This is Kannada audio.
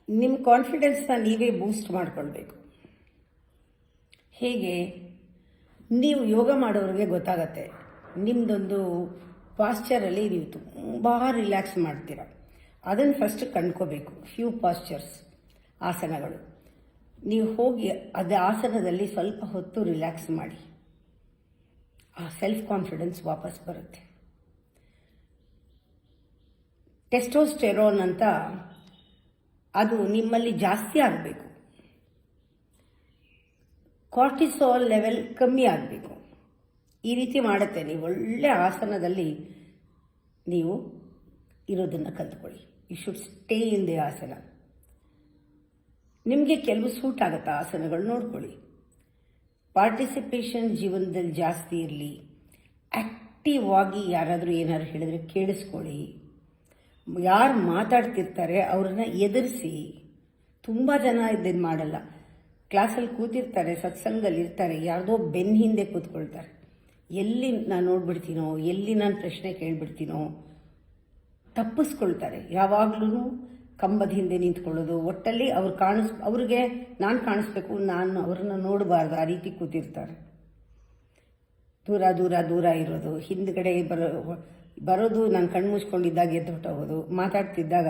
ನಿಮ್ಮ ಕಾನ್ಫಿಡೆನ್ಸ್ನ ನೀವೇ ಬೂಸ್ಟ್ ಮಾಡಿಕೊಳ್ಬೇಕು. ಹೇಗೆ? ನೀವು ಯೋಗ ಮಾಡೋರಿಗೆ ಗೊತ್ತಾಗತ್ತೆ, ನಿಮ್ಮದೊಂದು ಪಾಶ್ಚರಲ್ಲಿ ನೀವು ತುಂಬ ರಿಲ್ಯಾಕ್ಸ್ ಮಾಡ್ತೀರ. ಅದನ್ನು ಫಸ್ಟ್ ಕಂಡ್ಕೋಬೇಕು. ಫ್ಯೂ ಪಾಶ್ಚರ್ಸ್, ಆಸನಗಳು. ನೀವು ಹೋಗಿ ಅದು ಆಸನದಲ್ಲಿ ಸ್ವಲ್ಪ ಹೊತ್ತು ರಿಲ್ಯಾಕ್ಸ್ ಮಾಡಿ, ಆ ಸೆಲ್ಫ್ ಕಾನ್ಫಿಡೆನ್ಸ್ ವಾಪಸ್ ಬರುತ್ತೆ. ಟೆಸ್ಟೋಸ್ಟೆರೋನ್ ಅಂತ ಅದು ನಿಮ್ಮಲ್ಲಿ ಜಾಸ್ತಿ ಆಗಬೇಕು. ಕಾರ್ಟಿಸಾಲ್ ಲೆವೆಲ್ ಕಮ್ಮಿ ಆಗಬೇಕು. ಈ ರೀತಿ ಮಾಡುತ್ತೆ. ನೀವು ಒಳ್ಳೆ ಆಸನದಲ್ಲಿ ನೀವು ಇರೋದನ್ನು ಕಲ್ತ್ಕೊಳ್ಳಿ. You should stay in the asana. ನಿಮಗೆ ಕೆಲವು ಸೂಟ್ ಆಗುತ್ತೆ ಆಸನಗಳು, ನೋಡ್ಕೊಳ್ಳಿ. ಪಾರ್ಟಿಸಿಪೇಷನ್ ಜೀವನದಲ್ಲಿ ಜಾಸ್ತಿ ಇರಲಿ. ಆ್ಯಕ್ಟಿವ್ ಆಗಿ ಯಾರಾದರೂ ಏನಾದ್ರು ಹೇಳಿದ್ರೆ ಕೇಳಿಸ್ಕೊಳ್ಳಿ. ಯಾರು ಮಾತಾಡ್ತಿರ್ತಾರೆ ಅವ್ರನ್ನ ಎದುರಿಸಿ. ತುಂಬ ಜನ ಇದನ್ನು ಮಾಡಲ್ಲ. ಕ್ಲಾಸಲ್ಲಿ ಕೂತಿರ್ತಾರೆ, ಸತ್ಸಂಗದಲ್ಲಿ ಇರ್ತಾರೆ, ಯಾವುದೋ ಬೆನ್ನ ಹಿಂದೆ ಕೂತ್ಕೊಳ್ತಾರೆ. ಎಲ್ಲಿ ನಾನು ನೋಡ್ಬಿಡ್ತೀನೋ, ಎಲ್ಲಿ ನಾನು ಪ್ರಶ್ನೆ ಕೇಳಿಬಿಡ್ತೀನೋ ತಪ್ಪಿಸ್ಕೊಳ್ತಾರೆ. ಯಾವಾಗಲೂ ಕಂಬದ ಹಿಂದೆ ನಿಂತ್ಕೊಳ್ಳೋದು. ಒಟ್ಟಲ್ಲಿ ಅವ್ರಿಗೆ ನಾನು ಕಾಣಿಸ್ಬೇಕು, ನಾನು ಅವ್ರನ್ನ ನೋಡಬಾರ್ದು, ಆ ರೀತಿ ಕೂತಿರ್ತಾರೆ. ದೂರ ದೂರ ದೂರ ಇರೋದು, ಹಿಂದ್ಗಡೆ ಬರೋದು, ನಾನು ಕಣ್ಣು ಮುಚ್ಕೊಂಡಿದ್ದಾಗ ಎದ್ದು ಹೊಟ್ಟೋಗೋದು, ಮಾತಾಡ್ತಿದ್ದಾಗ